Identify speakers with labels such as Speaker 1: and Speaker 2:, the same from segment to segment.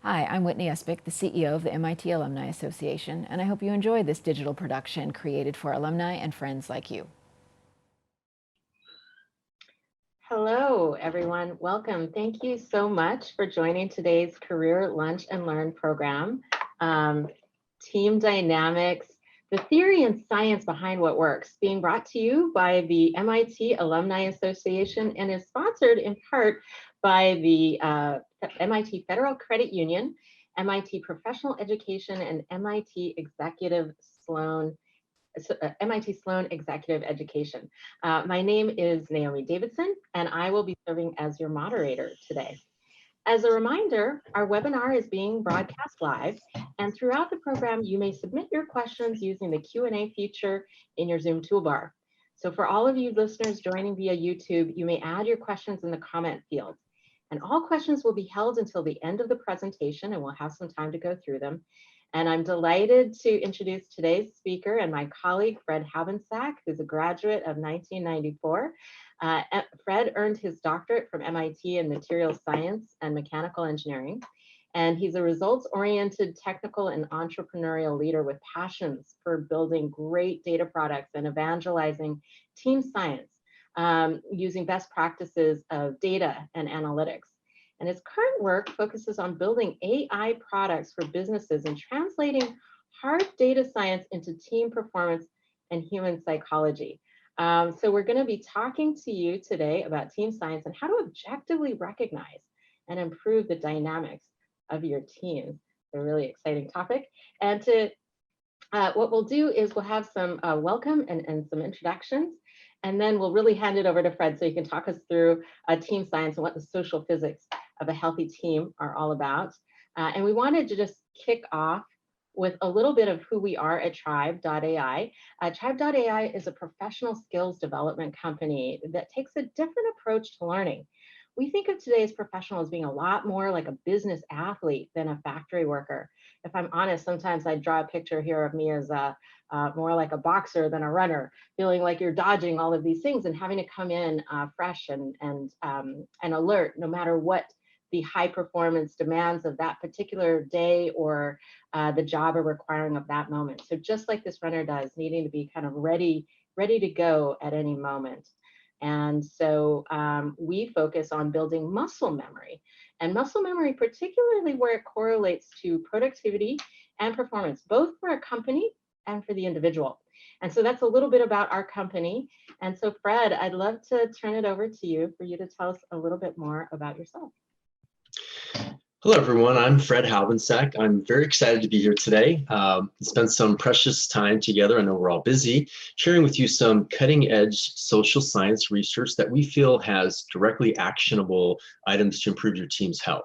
Speaker 1: Hi, I'm Whitney Espich, the CEO of the MIT Alumni Association, and I hope you enjoy this digital production created for alumni and friends like you.
Speaker 2: Hello, everyone. Welcome. Thank you so much for joining today's Career Lunch and Learn program. Team Dynamics, the theory and science behind what works, being brought to you by the MIT Alumni Association and is sponsored in part by the MIT Federal Credit Union, MIT Professional Education, and MIT Sloan Executive Education. My name is Naomi Davidson, and I will be serving as your moderator today. As a reminder, our webinar is being broadcast live, and throughout the program, you may submit your questions using the Q&A feature in your Zoom toolbar. So for all of you listeners joining via YouTube, you may add your questions in the comment field. And all questions will be held until the end of the presentation, and we'll have some time to go through them. And I'm delighted to introduce today's speaker and my colleague, Fred Habensack, who's a graduate of 1994. Fred earned his doctorate from MIT in materials science and mechanical engineering. And he's a results-oriented technical and entrepreneurial leader with passions for building great data products and evangelizing team science using best practices of data and analytics. And his current work focuses on building AI products for businesses and translating hard data science into team performance and human psychology. So we're going to be talking to you today about team science and how to objectively recognize and improve the dynamics of your teams. A really exciting topic. And what we'll do is we'll have some welcome and some introductions. And then we'll really hand it over to Fred so he can talk us through team science and what the social physics of a healthy team are all about. And we wanted to just kick off with a little bit of who we are at Tribe.ai. Tribe.ai is a professional skills development company that takes a different approach to learning. We think of today's professional as being a lot more like a business athlete than a factory worker. If I'm honest, sometimes I draw a picture here of me as more like a boxer than a runner, feeling like you're dodging all of these things and having to come in fresh and alert no matter what the high performance demands of that particular day or the job are requiring of that moment. So just like this runner does, needing to be kind of ready to go at any moment. And so we focus on building muscle memory, and muscle memory, particularly where it correlates to productivity and performance, both for a company and for the individual. And so that's a little bit about our company. And so Fred, I'd love to turn it over to you for you to tell us a little bit more about yourself.
Speaker 3: Hello, everyone. I'm Fred Habensack. I'm very excited to be here today. Spent some precious time together. I know we're all busy, sharing with you some cutting-edge social science research that we feel has directly actionable items to improve your team's health.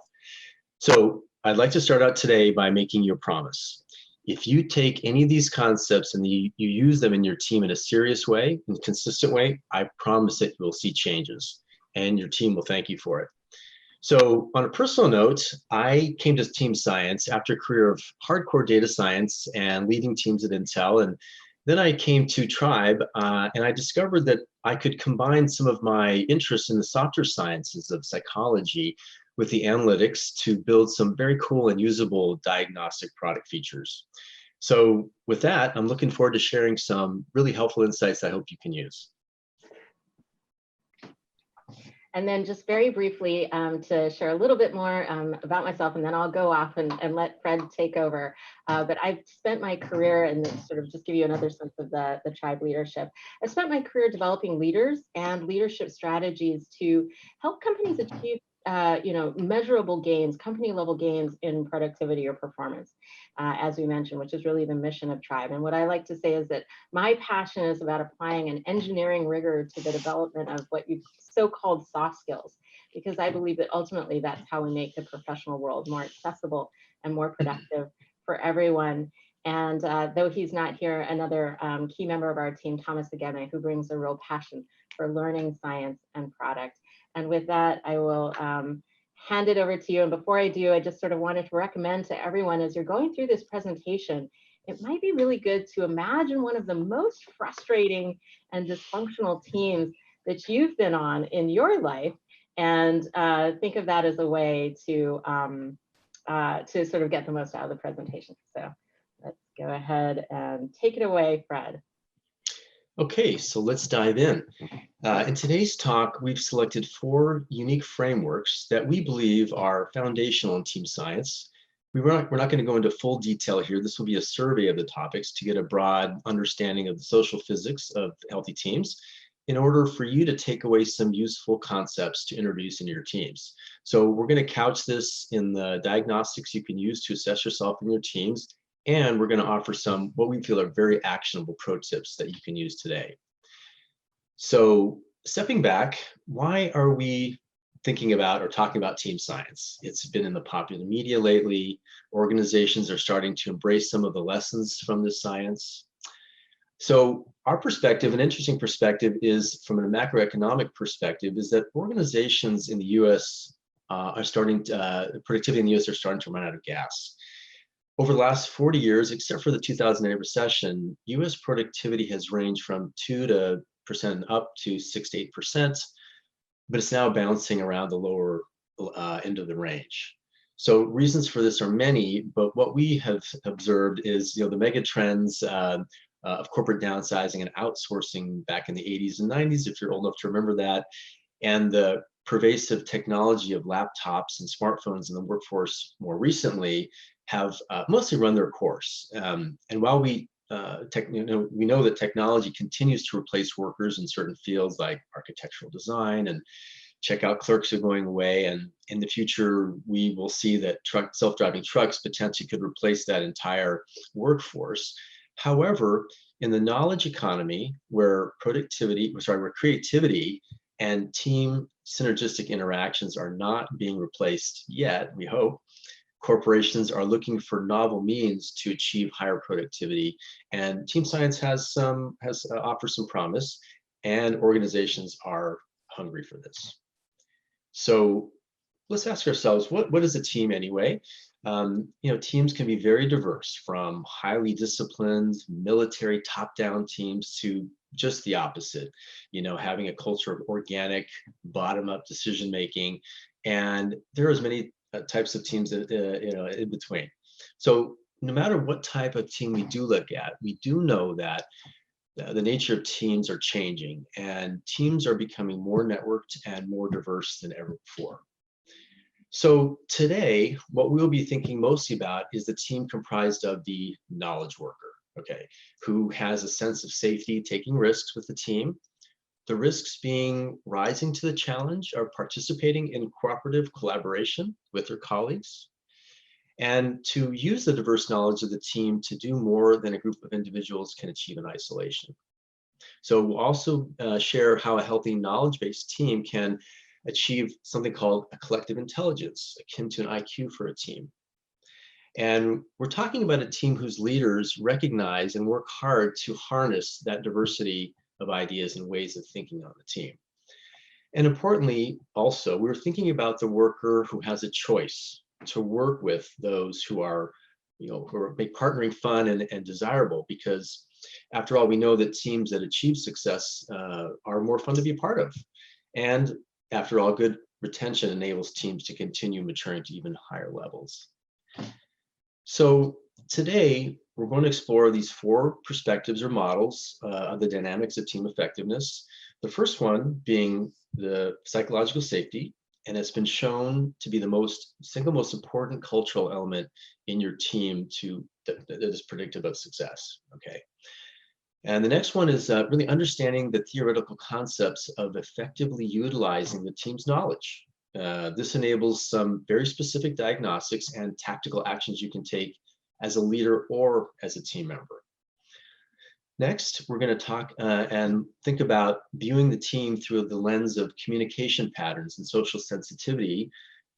Speaker 3: So I'd like to start out today by making you a promise. If you take any of these concepts and you use them in your team in a serious way, in a consistent way, I promise that you will see changes, and your team will thank you for it. So on a personal note, I came to team science after a career of hardcore data science and leading teams at Intel. And then I came to Tribe and I discovered that I could combine some of my interests in the softer sciences of psychology with the analytics to build some very cool and usable diagnostic product features. So with that, I'm looking forward to sharing some really helpful insights I hope you can use.
Speaker 2: And then just very briefly to share a little bit more about myself, and then I'll go off and let Fred take over. But I've spent my career, and sort of just give you another sense of the Tribe leadership. I've spent my career developing leaders and leadership strategies to help companies achieve measurable gains, company level gains in productivity or performance, as we mentioned, which is really the mission of Tribe. And what I like to say is that my passion is about applying an engineering rigor to the development of what you so-called soft skills, because I believe that ultimately that's how we make the professional world more accessible and more productive for everyone. And though he's not here, another key member of our team, Thomas Ageme, who brings a real passion for learning, science, and product. And with that, I will hand it over to you. And before I do, I just sort of wanted to recommend to everyone, as you're going through this presentation, it might be really good to imagine one of the most frustrating and dysfunctional teams that you've been on in your life, and think of that as a way to to sort of get the most out of the presentation. So let's go ahead and take it away, Fred.
Speaker 3: Okay, so let's dive in. In today's talk, we've selected 4 unique frameworks that we believe are foundational in team science. We're not going to go into full detail here. This will be a survey of the topics to get a broad understanding of the social physics of healthy teams in order for you to take away some useful concepts to introduce into your teams. So we're going to couch this in the diagnostics you can use to assess yourself and your teams. And we're going to offer some what we feel are very actionable pro tips that you can use today. So stepping back, why are we thinking about or talking about team science? It's been in the popular media lately. Organizations are starting to embrace some of the lessons from this science. So our perspective, an interesting perspective, is from a macroeconomic perspective, is that organizations in the US productivity in the US are starting to run out of gas. Over the last 40 years, except for the 2008 recession, US productivity has ranged from 2% up to 6 to 8%, but it's now bouncing around the lower end of the range. So reasons for this are many, but what we have observed is the mega trends of corporate downsizing and outsourcing back in the 80s and 90s, if you're old enough to remember that, and the pervasive technology of laptops and smartphones in the workforce more recently have mostly run their course. And while we know that technology continues to replace workers in certain fields like architectural design, and checkout clerks are going away, and in the future we will see that self-driving trucks potentially could replace that entire workforce. However, in the knowledge economy, where creativity and team synergistic interactions are not being replaced yet, we hope, corporations are looking for novel means to achieve higher productivity, and team science offers some promise, and organizations are hungry for this. So let's ask ourselves, what is a team anyway? Teams can be very diverse, from highly disciplined military top-down teams to just the opposite, having a culture of organic bottom-up decision making, and there are as many types of teams in between. So no matter what type of team we do look at, we do know that the nature of teams are changing, and teams are becoming more networked and more diverse than ever before. So today, what we'll be thinking mostly about is the team comprised of the knowledge worker, who has a sense of safety taking risks with the team. The risks being rising to the challenge of participating in cooperative collaboration with their colleagues, and to use the diverse knowledge of the team to do more than a group of individuals can achieve in isolation. So we'll also share how a healthy knowledge-based team can achieve something called a collective intelligence, akin to an IQ for a team. And we're talking about a team whose leaders recognize and work hard to harness that diversity of ideas and ways of thinking on the team. And importantly, also, we're thinking about the worker who has a choice to work with those who are, make partnering fun and desirable, because after all, we know that teams that achieve success are more fun to be a part of. And after all, good retention enables teams to continue maturing to even higher levels. So today, we're going to explore these 4 perspectives or models of the dynamics of team effectiveness. The first one being the psychological safety, and it's been shown to be the single most important cultural element in your team that is predictive of success. And the next one is really understanding the theoretical concepts of effectively utilizing the team's knowledge. This enables some very specific diagnostics and tactical actions you can take as a leader or as a team member. Next, we're going to talk and think about viewing the team through the lens of communication patterns and social sensitivity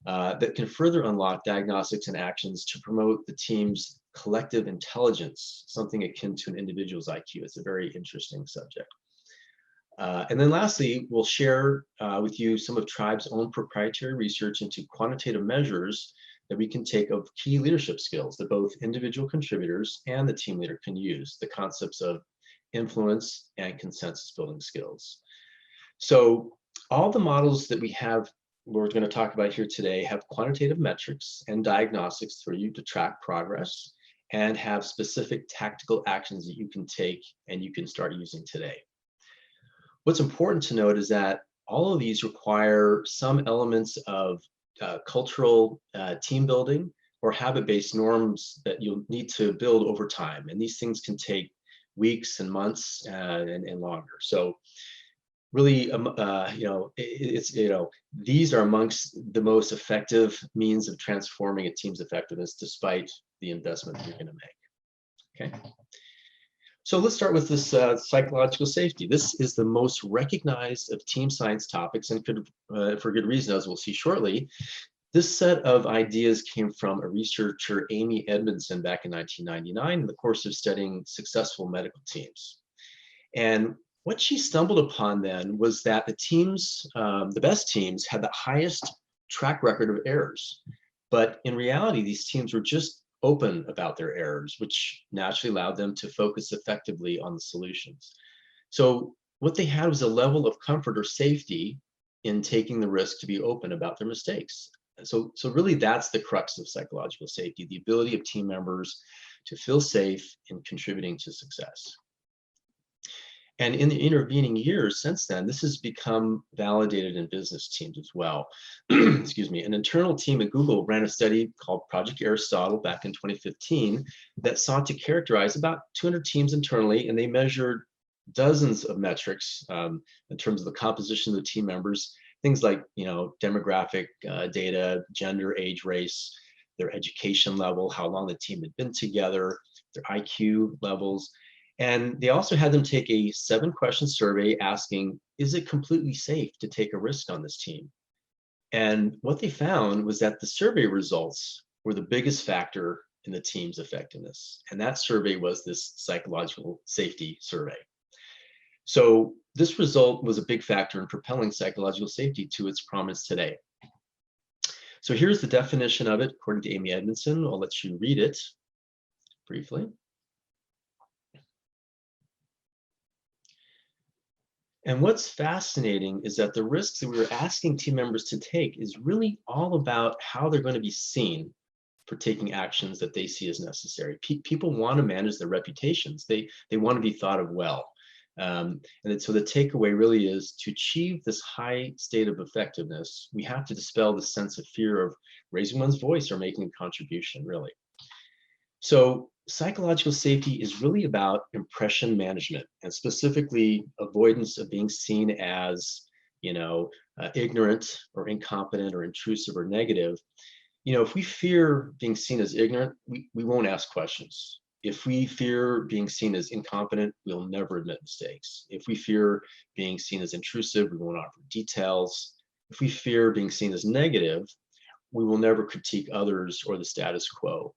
Speaker 3: that can further unlock diagnostics and actions to promote the team's collective intelligence, something akin to an individual's IQ. It's a very interesting subject. And then lastly, we'll share with you some of Tribe's own proprietary research into quantitative measures that we can take of key leadership skills that both individual contributors and the team leader can use, the concepts of influence and consensus building skills. So all the models that we have we're going to talk about here today have quantitative metrics and diagnostics for you to track progress and have specific tactical actions that you can take and you can start using today. What's important to note is that all of these require some elements of cultural team building or habit-based norms that you'll need to build over time. And these things can take weeks and months and longer. So really, these are amongst the most effective means of transforming a team's effectiveness despite the investment you're going to make. Okay. So let's start with this psychological safety. This is the most recognized of team science topics, and could, for good reason, as we'll see shortly. This set of ideas came from a researcher, Amy Edmondson, back in 1999 in the course of studying successful medical teams. And what she stumbled upon then was that the teams, the best teams, had the highest track record of errors. But in reality, these teams were just open about their errors, which naturally allowed them to focus effectively on the solutions. So what they had was a level of comfort or safety in taking the risk to be open about their mistakes. So really that's the crux of psychological safety, the ability of team members to feel safe in contributing to success. And in the intervening years since then, this has become validated in business teams as well. Excuse me. An internal team at Google ran a study called Project Aristotle back in 2015 that sought to characterize about 200 teams internally, and they measured dozens of metrics in terms of the composition of the team members, things like demographic data, gender, age, race, their education level, how long the team had been together, their IQ levels. And they also had them take a 7-question survey asking, is it completely safe to take a risk on this team? And what they found was that the survey results were the biggest factor in the team's effectiveness. And that survey was this psychological safety survey. So this result was a big factor in propelling psychological safety to its prominence today. So here's the definition of it, according to Amy Edmondson. I'll let you read it briefly. And what's fascinating is that the risks that we were asking team members to take is really all about how they're going to be seen for taking actions that they see as necessary. People want to manage their reputations. They want to be thought of well. And so the takeaway really is to achieve this high state of effectiveness, we have to dispel the sense of fear of raising one's voice or making a contribution, really. So psychological safety is really about impression management, and specifically avoidance of being seen as, ignorant or incompetent or intrusive or negative. If we fear being seen as ignorant, we won't ask questions. If we fear being seen as incompetent, we'll never admit mistakes. If we fear being seen as intrusive, we won't offer details. If we fear being seen as negative, we will never critique others or the status quo.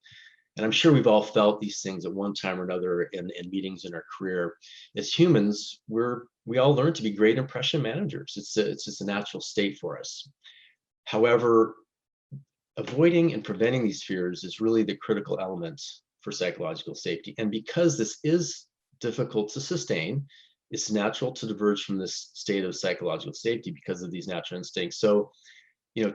Speaker 3: And I'm sure we've all felt these things at one time or another in meetings in our career. As humans, we all learn to be great impression managers. It's just a natural state for us. However, avoiding and preventing these fears is really the critical element for psychological safety. And because this is difficult to sustain, it's natural to diverge from this state of psychological safety because of these natural instincts. So,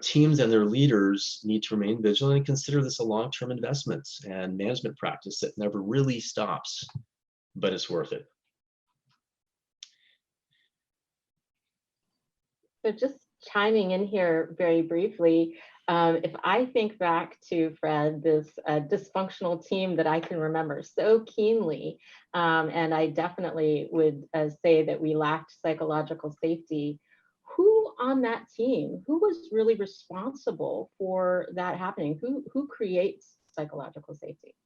Speaker 3: teams and their leaders need to remain vigilant and consider this a long-term investment and management practice that never really stops, but it's worth it.
Speaker 2: So just chiming in here very briefly, if I think back to, Fred, this dysfunctional team that I can remember so keenly, and I definitely would say that we lacked psychological safety, who on that team, who was really responsible for that happening? Who creates psychological safety?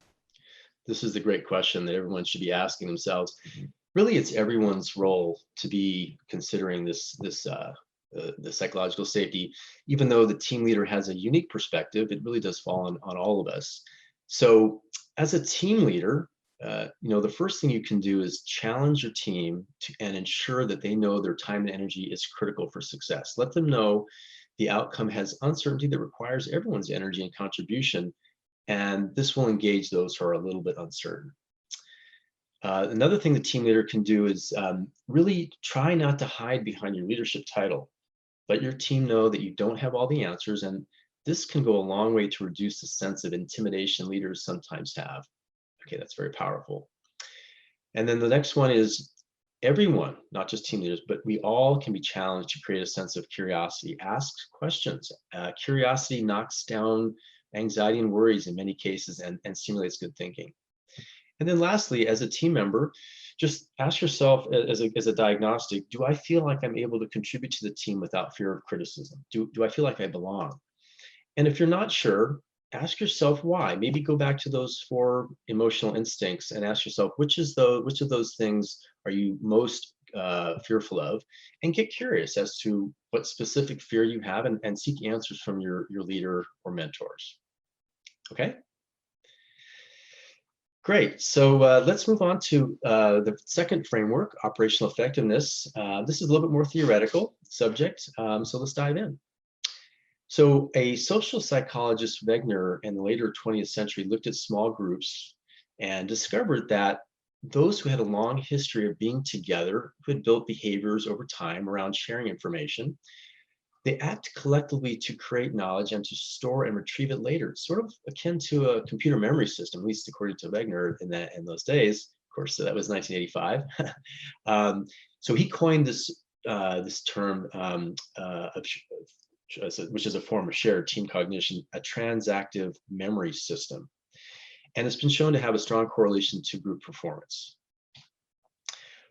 Speaker 3: This is the great question that everyone should be asking themselves. Really, it's everyone's role to be considering the psychological safety. Even though the team leader has a unique perspective, it really does fall on all of us. So as a team leader, the first thing you can do is challenge your team and ensure that they know their time and energy is critical for success. Let them know the outcome has uncertainty that requires everyone's energy and contribution, and this will engage those who are a little bit uncertain. Another thing the team leader can do is really try not to hide behind your leadership title. Let your team know that you don't have all the answers, and this can go a long way to reduce the sense of intimidation leaders sometimes have. Okay, that's very powerful. And then the next one is everyone, not just team leaders, but we all can be challenged to create a sense of curiosity. Ask questions. Curiosity knocks down anxiety and worries in many cases and stimulates good thinking. And then lastly, as a team member, just ask yourself as a diagnostic, do I feel like I'm able to contribute to the team without fear of criticism? Do I feel like I belong? And if you're not sure, ask yourself why. Maybe go back to those 4 emotional instincts and ask yourself, which of those things are you most fearful of? And get curious as to what specific fear you have and seek answers from your leader or mentors. Okay? Great. So let's move on to the second framework, operational effectiveness. This is a little bit more theoretical subject, so let's dive in. So a social psychologist, Wegener, in the later 20th century looked at small groups and discovered that those who had a long history of being together, who had built behaviors over time around sharing information, they act collectively to create knowledge and to store and retrieve it later, sort of akin to a computer memory system, at least according to Wegener in those days. Of course, that was 1985. So he coined this term, which is a form of shared team cognition, a transactive memory system. And it's been shown to have a strong correlation to group performance.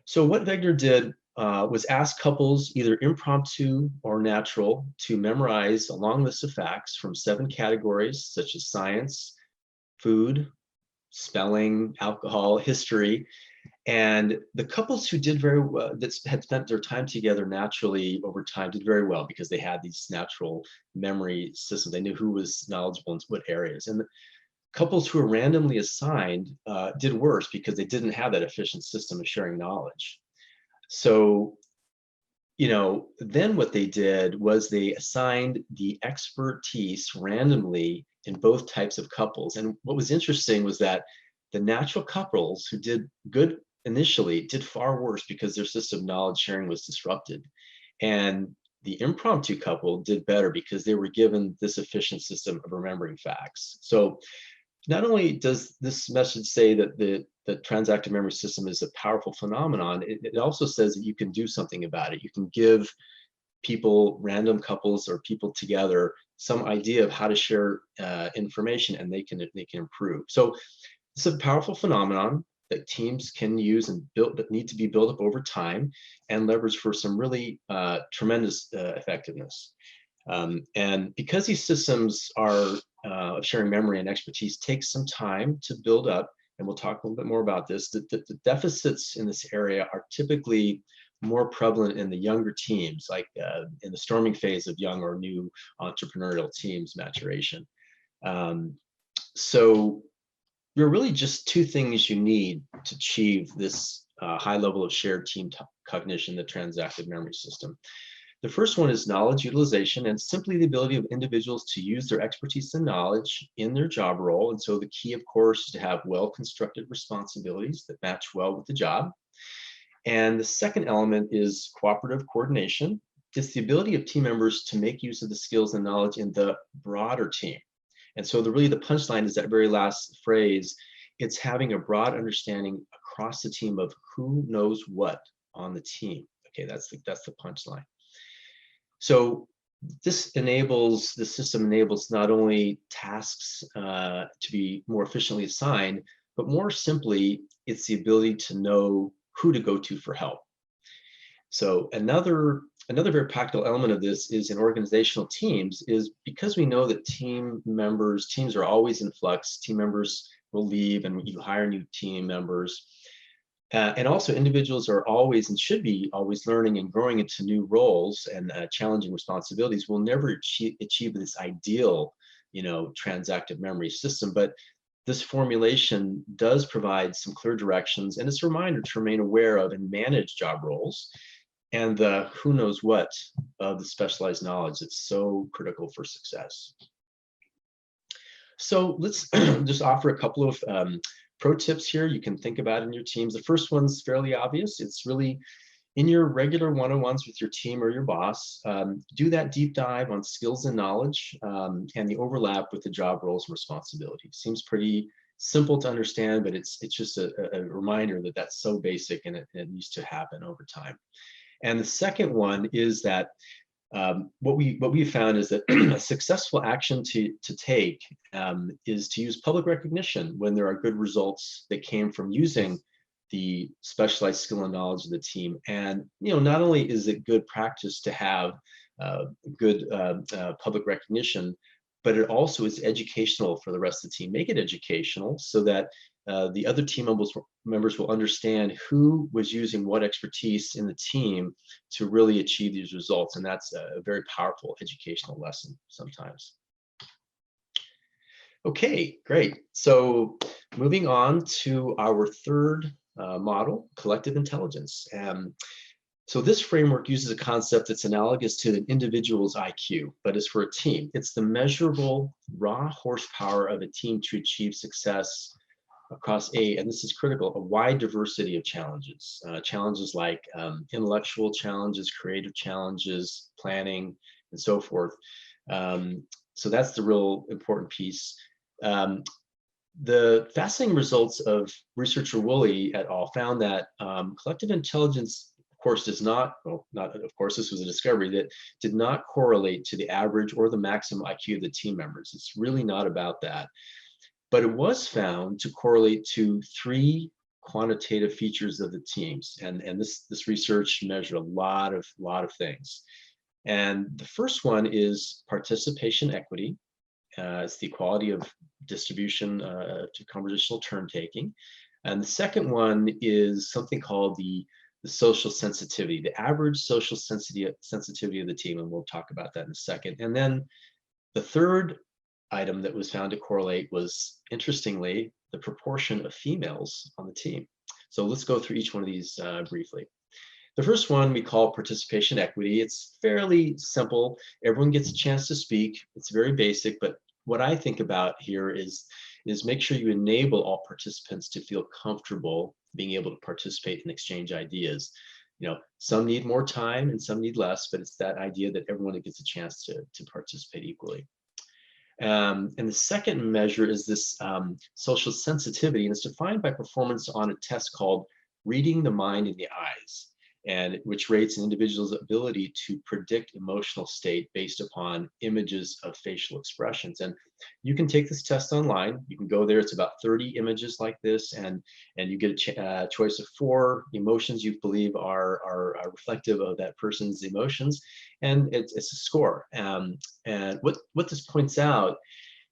Speaker 3: So what Wegener did was ask couples, either impromptu or natural, to memorize a long list of facts from 7 categories, such as science, food, spelling, alcohol, history. And the couples who did very well, that had spent their time together naturally over time, did very well because they had these natural memory systems. They knew who was knowledgeable in what areas. And the couples who were randomly assigned did worse because they didn't have that efficient system of sharing knowledge. So, then what they did was they assigned the expertise randomly in both types of couples. And what was interesting was that the natural couples who did good initially did far worse because their system of knowledge sharing was disrupted. And the impromptu couple did better because they were given this efficient system of remembering facts. So not only does this message say that the transactive memory system is a powerful phenomenon, it also says that you can do something about it. You can give people, random couples or people together, some idea of how to share information, and they can improve. So it's a powerful phenomenon that teams can use and build, that need to be built up over time and leverage for some really tremendous effectiveness. And because these systems are sharing memory and expertise takes some time to build up, and we'll talk a little bit more about this, the deficits in this area are typically more prevalent in the younger teams, like in the storming phase of young or new entrepreneurial teams maturation. So there are really just 2 things you need to achieve this high level of shared team cognition, the transactive memory system. The first one is knowledge utilization, and simply the ability of individuals to use their expertise and knowledge in their job role. And so the key, of course, is to have well-constructed responsibilities that match well with the job. And the second element is cooperative coordination. It's the ability of team members to make use of the skills and knowledge in the broader team. And so the punchline is that very last phrase. It's having a broad understanding across the team of who knows what on the team. Okay, that's the punchline. So the system enables not only tasks to be more efficiently assigned, but more simply, it's the ability to know who to go to for help. So another very practical element of this is in organizational teams, is because we know that teams are always in flux, team members will leave and you hire new team members. And also individuals are always and should be always learning and growing into new roles and challenging responsibilities. Will never achieve this ideal, transactive memory system, but this formulation does provide some clear directions, and it's a reminder to remain aware of and manage job roles and the who knows what of the specialized knowledge that's so critical for success. So let's just offer a couple of pro tips here you can think about in your teams. The first one's fairly obvious. It's really in your regular one-on-ones with your team or your boss, do that deep dive on skills and knowledge and the overlap with the job roles and responsibilities. Seems pretty simple to understand, but it's just a reminder that that's so basic and it needs to happen over time. And the second one is that what we found is that a successful action to take is to use public recognition when there are good results that came from using the specialized skill and knowledge of the team. And not only is it good practice to have good public recognition, but it also is educational for the rest of the team. Make it educational so that the other team members will understand who was using what expertise in the team to really achieve these results. And that's a very powerful educational lesson sometimes. Okay, great. So moving on to our third model, collective intelligence. So this framework uses a concept that's analogous to an individual's IQ, but it's for a team. It's the measurable raw horsepower of a team to achieve success across and this is critical, a wide diversity of challenges. Challenges like intellectual challenges, creative challenges, planning, and so forth. So that's the real important piece. The fascinating results of researcher Woolley et al. Found that collective intelligence, of course, does not, well, not, of course, this was a discovery that did not correlate to the average or the maximum IQ of the team members. It's really not about that. But it was found to correlate to 3 quantitative features of the teams. And this research measured a lot of things. And the first one is participation equity. It's the equality of distribution to conversational turn taking. And the second one is something called the social sensitivity, the average social sensitivity of the team. And we'll talk about that in a second. And then the third item that was found to correlate was, interestingly, the proportion of females on the team. So let's go through each one of these briefly. The first one we call participation equity. It's fairly simple. Everyone gets a chance to speak. It's very basic, but what I think about here is make sure you enable all participants to feel comfortable being able to participate and exchange ideas. Some need more time and some need less, but it's that idea that everyone gets a chance to participate equally. And the second measure is this social sensitivity, and it's defined by performance on a test called reading the mind in the eyes, and which rates an individual's ability to predict emotional state based upon images of facial expressions. And you can take this test online. You can go there. It's about 30 images like this, and you get a choice of 4 emotions you believe are reflective of that person's emotions, and it's a score. And what this points out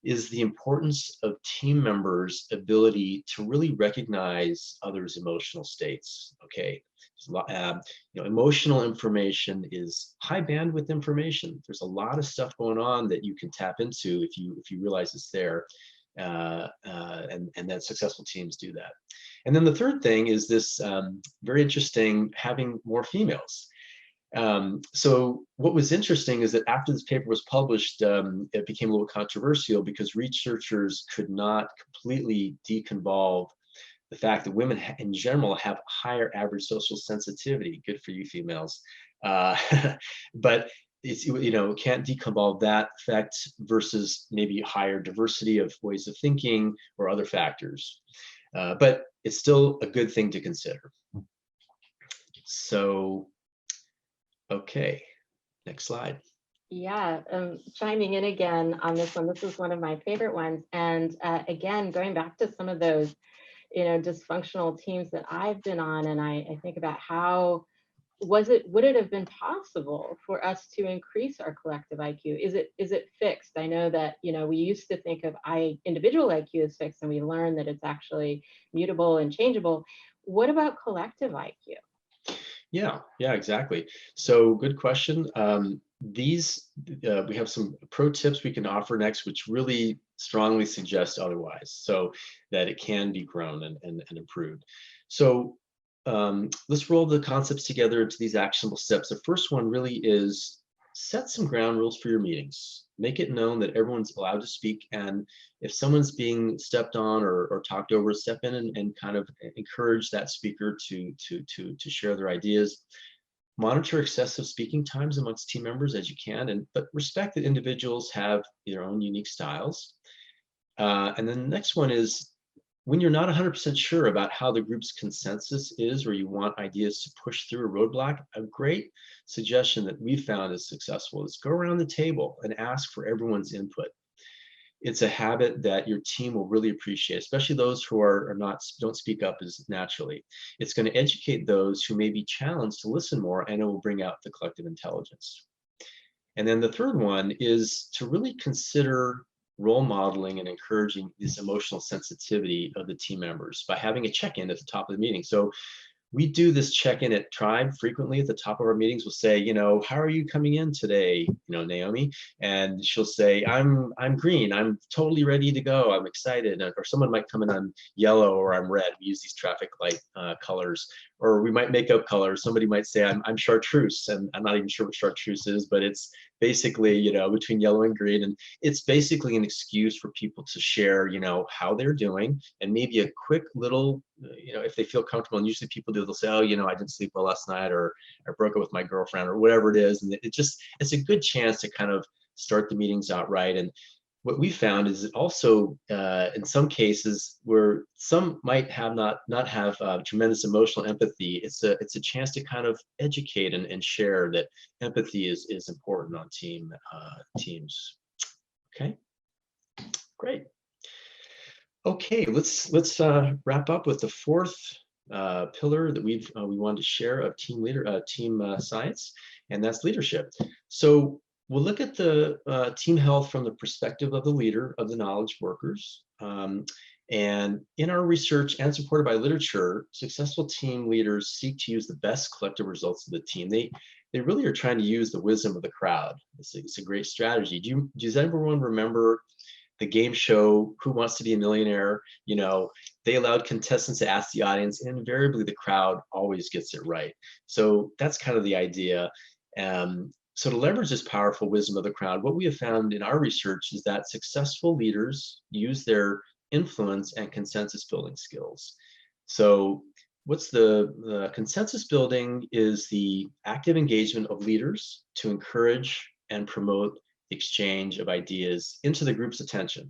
Speaker 3: is the importance of team members' ability to really recognize others' emotional states. Okay, emotional information is high bandwidth information. There's a lot of stuff going on that you can tap into if you realize it's there, and that successful teams do that. And then the third thing is this very interesting, having more females. So what was interesting is that after this paper was published, it became a little controversial because researchers could not completely deconvolve the fact that women in general have higher average social sensitivity. Good for you, females. But it's, can't deconvolve that effect versus maybe higher diversity of ways of thinking or other factors. But it's still a good thing to consider. So, okay, next slide.
Speaker 2: Yeah, chiming in again on this one. This is one of my favorite ones. And again, going back to some of those, dysfunctional teams that I've been on, and I think about how would it have been possible for us to increase our collective IQ? Is it fixed? I know that, we used to think of individual IQ as fixed, and we learned that it's actually mutable and changeable. What about collective IQ?
Speaker 3: Yeah, exactly. So good question. We have some pro tips we can offer next, which really strongly suggest otherwise, so that it can be grown and improved. So let's roll the concepts together into these actionable steps. The first one really is set some ground rules for your meetings. Make it known that everyone's allowed to speak, and if someone's being stepped on or talked over, step in and kind of encourage that speaker to share their ideas. Monitor excessive speaking times amongst team members as you can, but respect that individuals have their own unique styles. And then the next one is when you're not 100% sure about how the group's consensus is, or you want ideas to push through a roadblock, a great suggestion that we found is successful is go around the table and ask for everyone's input. It's a habit that your team will really appreciate, especially those who don't speak up as naturally. It's going to educate those who may be challenged to listen more, and it will bring out the collective intelligence. And then the third one is to really consider role modeling and encouraging this emotional sensitivity of the team members by having a check-in at the top of the meeting. So we do this check-in at Tribe frequently at the top of our meetings. We'll say, how are you coming in today, Naomi? And she'll say, I'm green. I'm totally ready to go. I'm excited. Or someone might come in on yellow, or I'm red. We use these traffic light colors. Or we might make up colors. Somebody might say, I'm chartreuse, and I'm not even sure what chartreuse is, but it's basically, between yellow and green. And it's basically an excuse for people to share, how they're doing, and maybe a quick little, if they feel comfortable. And usually people do, they'll say, oh, I didn't sleep well last night, or I broke up with my girlfriend, or whatever it is. And it's a good chance to kind of start the meetings out right. And what we found is also in some cases where some might not have tremendous emotional empathy, it's a chance to kind of educate and share that empathy is important on teams. Okay, great. Okay, let's wrap up with the fourth pillar that we wanted to share of team science, and that's leadership. So we'll look at the team health from the perspective of the leader, of the knowledge workers. And in our research and supported by literature, successful team leaders seek to use the best collective results of the team. They really are trying to use the wisdom of the crowd. It's a great strategy. Does everyone remember the game show Who Wants to Be a Millionaire? They allowed contestants to ask the audience, and invariably the crowd always gets it right. So that's kind of the idea. So to leverage this powerful wisdom of the crowd, what we have found in our research is that successful leaders use their influence and consensus building skills. So what's the consensus building is the active engagement of leaders to encourage and promote exchange of ideas into the group's attention.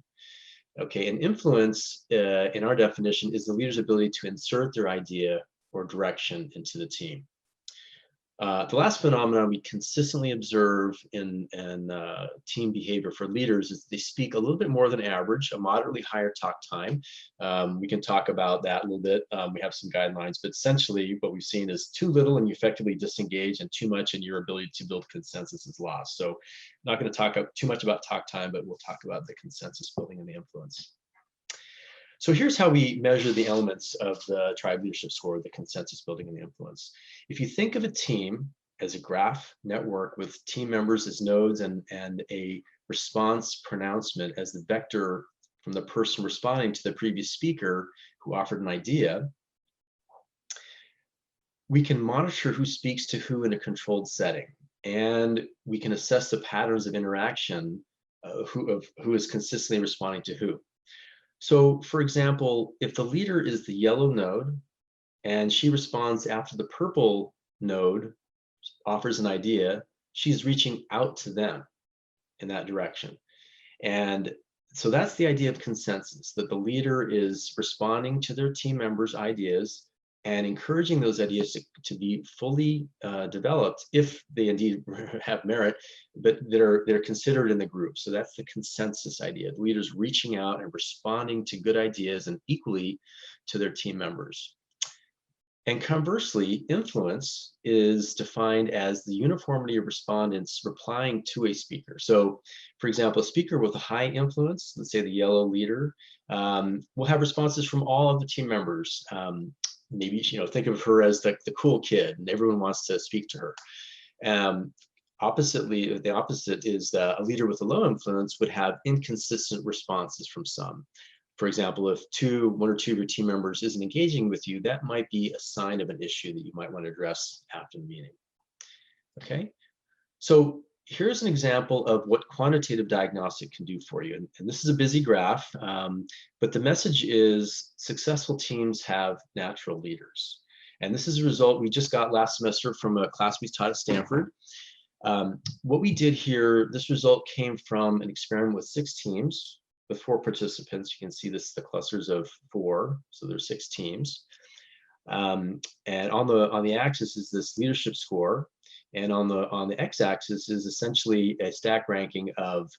Speaker 3: Okay, and influence in our definition is the leader's ability to insert their idea or direction into the team. The last phenomenon we consistently observe in team behavior for leaders is they speak a little bit more than average, a moderately higher talk time. We can talk about that a little bit. We have some guidelines, but essentially what we've seen is too little and you effectively disengage, and too much and your ability to build consensus is lost. So I'm not going to talk too much about talk time, but we'll talk about the consensus building and the influence. So here's how we measure the elements of the Tribe Leadership Score, the consensus building and the influence. If you think of a team as a graph network with team members as nodes and a response pronouncement as the vector from the person responding to the previous speaker who offered an idea, we can monitor who speaks to who in a controlled setting, and we can assess the patterns of interaction of who is consistently responding to who. So for example, if the leader is the yellow node and she responds after the purple node offers an idea, she's reaching out to them in that direction. And so that's the idea of consensus, that the leader is responding to their team members' ideas and encouraging those ideas to be fully developed if they indeed have merit, but they're considered in the group. So that's the consensus idea, the leaders reaching out and responding to good ideas and equally to their team members. And conversely, influence is defined as the uniformity of respondents replying to a speaker. So for example, a speaker with a high influence, let's say the yellow leader, will have responses from all of the team members. Maybe, think of her as the cool kid and everyone wants to speak to her. Oppositely, the opposite is a leader with a low influence would have inconsistent responses from some. For example, if one or two of your team members isn't engaging with you, that might be a sign of an issue that you might want to address after the meeting. Okay, so here's an example of what quantitative diagnostic can do for you. And this is a busy graph, but the message is successful teams have natural leaders. And this is a result we just got last semester from a class we taught at Stanford. What we did here, this result came from an experiment with 6 teams with 4 participants. You can see this, the clusters of 4, so there's 6 teams. And on the axis is this leadership score, and on the x-axis is essentially a stack ranking of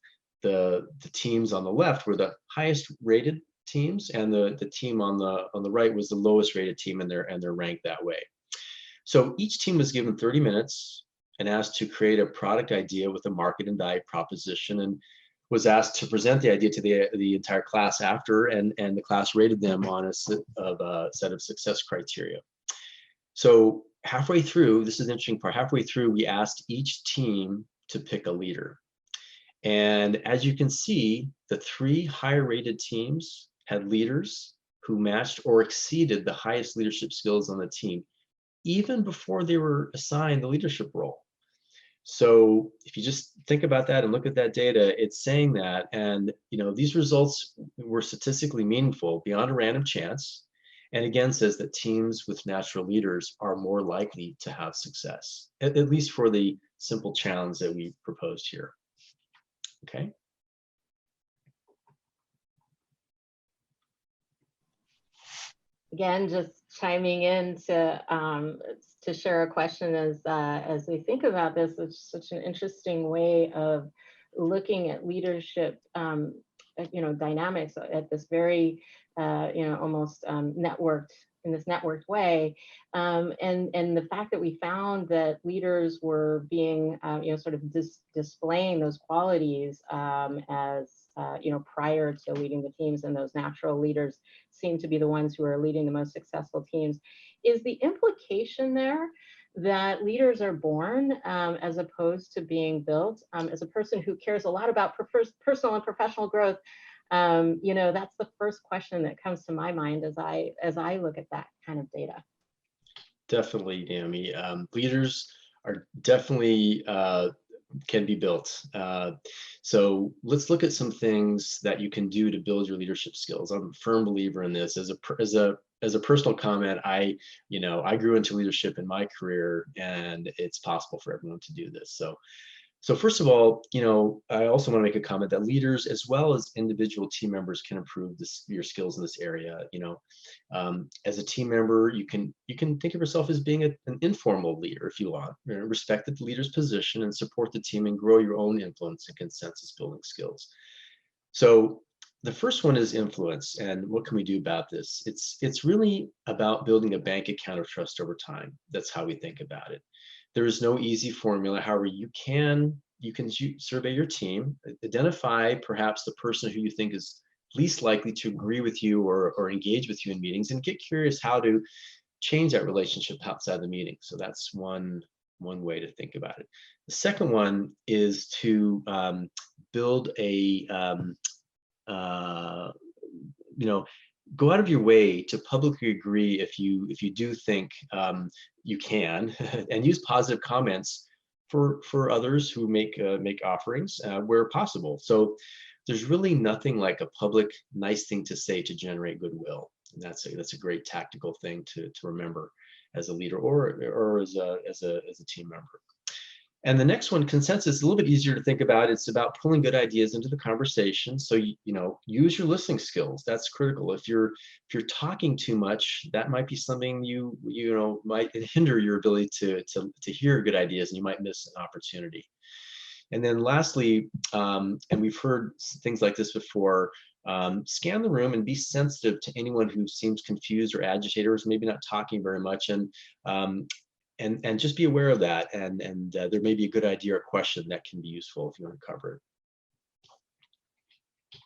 Speaker 3: the teams on the left were the highest rated teams, and the team on the right was the lowest rated team, and they're ranked that way. So each team was given 30 minutes and asked to create a product idea with a market and value proposition, and was asked to present the idea to the entire class after, and the class rated them on a set of success criteria. So halfway through, this is the interesting part, halfway through we asked each team to pick a leader. And as you can see, the 3 higher rated teams had leaders who matched or exceeded the highest leadership skills on the team, even before they were assigned the leadership role. So if you just think about that and look at that data, it's saying that, and these results were statistically meaningful beyond a random chance, and again says that teams with natural leaders are more likely to have success, at least for the simple challenge that we proposed here. Okay.
Speaker 2: Again, just chiming in to share a question as we think about this. It's such an interesting way of looking at leadership, dynamics at this very, almost networked, in this networked way, and the fact that we found that leaders were being, sort of displaying those qualities as prior to leading the teams, and those natural leaders seem to be the ones who are leading the most successful teams. Is the implication there that leaders are born as opposed to being built? As a person who cares a lot about personal and professional growth, that's the first question that comes to my mind as I look at that kind of data.
Speaker 3: Definitely, Naomi. Leaders are definitely can be built. So let's look at some things that you can do to build your leadership skills. I'm a firm believer in this. As a personal comment, I grew into leadership in my career, and it's possible for everyone to do this. So first of all, I also want to make a comment that leaders, as well as individual team members, can improve your skills in this area. As a team member, you can think of yourself as being an informal leader, if you want. Respect the leader's position and support the team, and grow your own influence and consensus building skills. So the first one is influence, and what can we do about this? It's really about building a bank account of trust over time. That's how we think about it. There is no easy formula. However, you can survey your team, identify perhaps the person who you think is least likely to agree with you or engage with you in meetings, and get curious how to change that relationship outside the meeting. So that's one way to think about it. The second one is to build a go out of your way to publicly agree if you do think you can, and use positive comments for others who make offerings where possible. So there's really nothing like a public nice thing to say to generate goodwill, and that's a great tactical thing to remember as a leader or as a team member. And the next one, consensus, is a little bit easier to think about. It's about pulling good ideas into the conversation. So use your listening skills. That's critical. If you're talking too much, that might be something you might hinder your ability to hear good ideas, and you might miss an opportunity. And then lastly, and we've heard things like this before, scan the room and be sensitive to anyone who seems confused or agitated, or is maybe not talking very much, and just be aware of that, and there may be a good idea or question that can be useful if you want to cover it.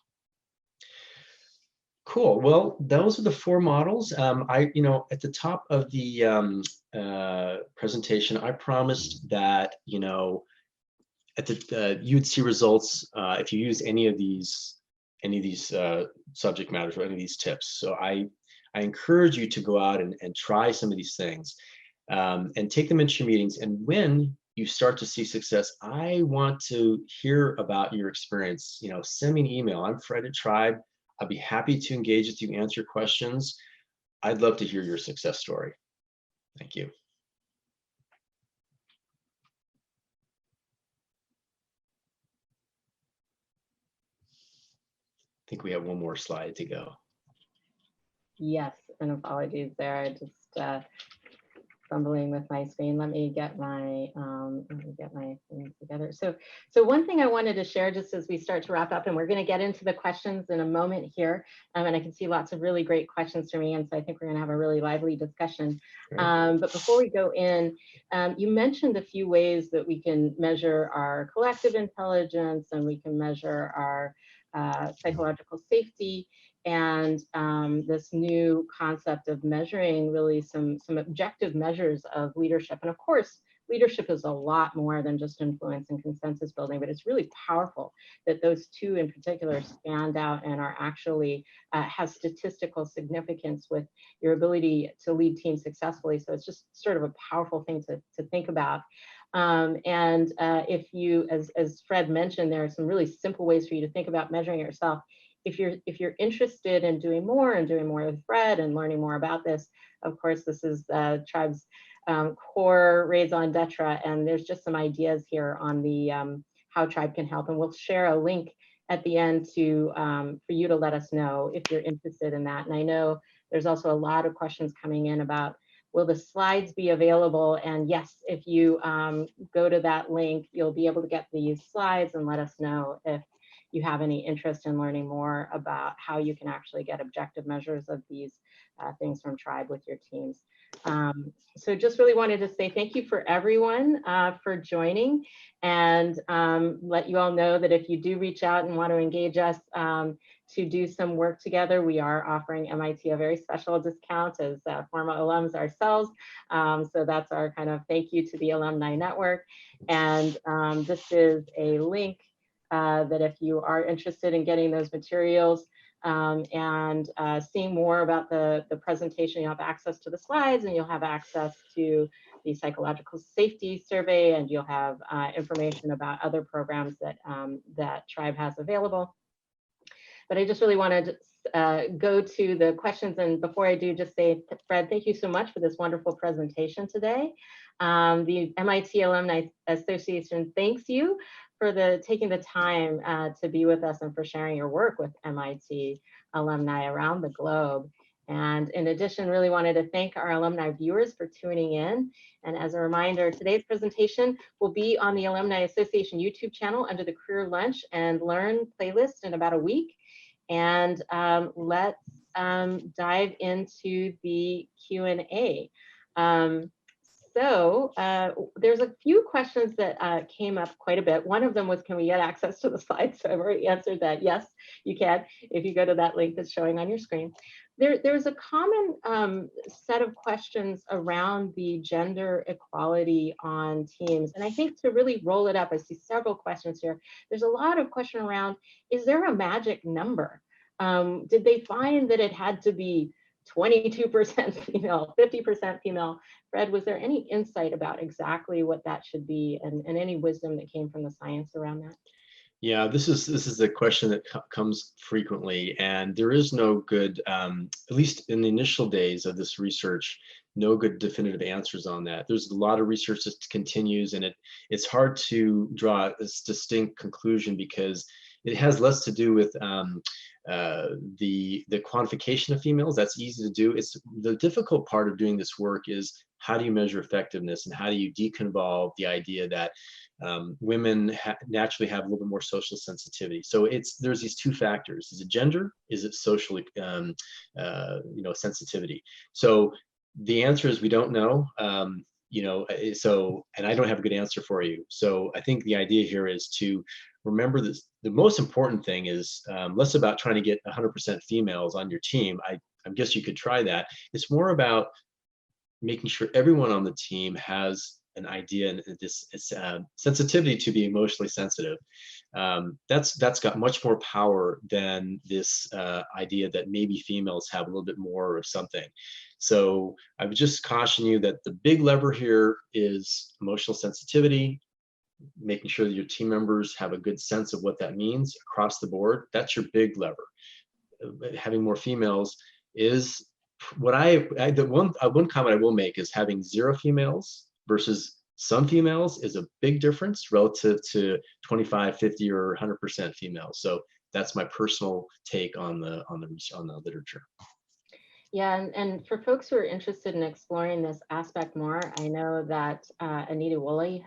Speaker 3: Cool. Well, those are the 4 models. At the top of the presentation, I promised that you'd see results if you use any of these subject matters or any of these tips. So I encourage you to go out and try some of these things. And take them into your meetings. And when you start to see success, I want to hear about your experience. Send me an email. I'm Fred at Tribe. I'll be happy to engage with you, answer questions. I'd love to hear your success story. Thank you. I think we have one more slide to go.
Speaker 2: Yes, and apologies there. I just fumbling with my screen. Let me get my things together. So one thing I wanted to share just as we start to wrap up, and we're going to get into the questions in a moment here, and I can see lots of really great questions for me, and so I think we're going to have a really lively discussion. But before we go in, you mentioned a few ways that we can measure our collective intelligence, and we can measure our psychological safety, and this new concept of measuring really some objective measures of leadership. And of course, leadership is a lot more than just influence and consensus building, but it's really powerful that those two in particular stand out and are actually have statistical significance with your ability to lead teams successfully. So it's just sort of a powerful thing to think about. If you, as Fred mentioned, there are some really simple ways for you to think about measuring yourself. If you're interested in doing more with Fred and learning more about this, of course, this is Tribe's core raison d'etre, and there's just some ideas here on the how Tribe can help, and we'll share a link at the end to for you to let us know if you're interested in that. And I know there's also a lot of questions coming in about, will the slides be available? And yes, if you go to that link, you'll be able to get these slides and let us know if you have any interest in learning more about how you can actually get objective measures of these things from Tribe with your teams. So just really wanted to say thank you for everyone for joining, and let you all know that if you do reach out and want to engage us to do some work together, we are offering MIT a very special discount as former alums ourselves. So that's our kind of thank you to the Alumni Network. And this is a link that if you are interested in getting those materials and seeing more about the presentation, you'll have access to the slides, and you'll have access to the psychological safety survey, and you'll have information about other programs that, that Tribe has available. But I just really wanted to go to the questions, and before I do, just say, Fred, thank you so much for this wonderful presentation today. The MIT Alumni Association thanks you for taking the time to be with us and for sharing your work with MIT alumni around the globe. And in addition, really wanted to thank our alumni viewers for tuning in. And as a reminder, today's presentation will be on the Alumni Association YouTube channel under the Career Lunch and Learn playlist in about a week. And let's dive into the Q&A. So there's a few questions that came up quite a bit. One of them was, can we get access to the slides? So I've already answered that. Yes, you can, if you go to that link that's showing on your screen. There's a common set of questions around the gender equality on teams. And I think to really roll it up, I see several questions here. There's a lot of question around, is there a magic number? Did they find that it had to be 22% female, 50% female? Fred, was there any insight about exactly what that should be, and any wisdom that came from the science around that?
Speaker 3: Yeah, this is a question that comes frequently, and there is no good, at least in the initial days of this research, no good definitive answers on that. There's a lot of research that continues, and it's hard to draw a distinct conclusion because it has less to do with the quantification of females. That's easy to do. It's the difficult part of doing this work is how do you measure effectiveness, and how do you deconvolve the idea that women naturally have a little bit more social sensitivity. So there's these two factors: is it gender? Is it social, sensitivity? So the answer is we don't know. And I don't have a good answer for you. So I think the idea here is to remember this. The most important thing is less about trying to get 100% females on your team. I guess you could try that. It's more about making sure everyone on the team has an idea and this sensitivity to be emotionally sensitive. That's got much more power than this idea that maybe females have a little bit more of something. So I would just caution you that the big lever here is emotional sensitivity, making sure that your team members have a good sense of what that means across the board. That's your big lever. Having more females is One comment I will make is having 0 females versus some females is a big difference relative to 25, 50, or 100% females. So that's my personal take on the literature.
Speaker 2: Yeah, and for folks who are interested in exploring this aspect more, I know that Anita Woolley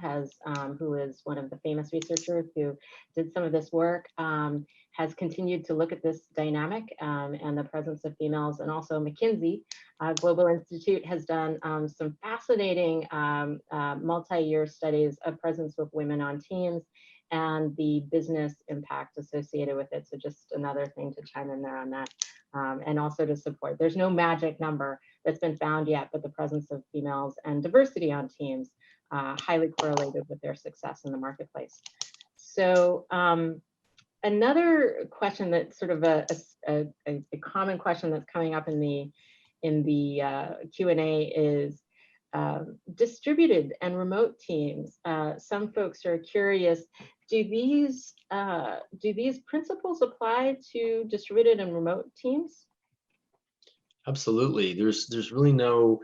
Speaker 2: who is one of the famous researchers who did some of this work, has continued to look at this dynamic and the presence of females. And also McKinsey Global Institute has done some fascinating multi-year studies of presence of women on teams and the business impact associated with it. So just another thing to chime in there on that. And also to support. There's no magic number that's been found yet, but the presence of females and diversity on teams highly correlated with their success in the marketplace. So another question that's sort of a common question that's coming up in the Q&A is distributed and remote teams. Some folks are curious, do these principles apply to distributed and remote teams?
Speaker 3: Absolutely. There's really no,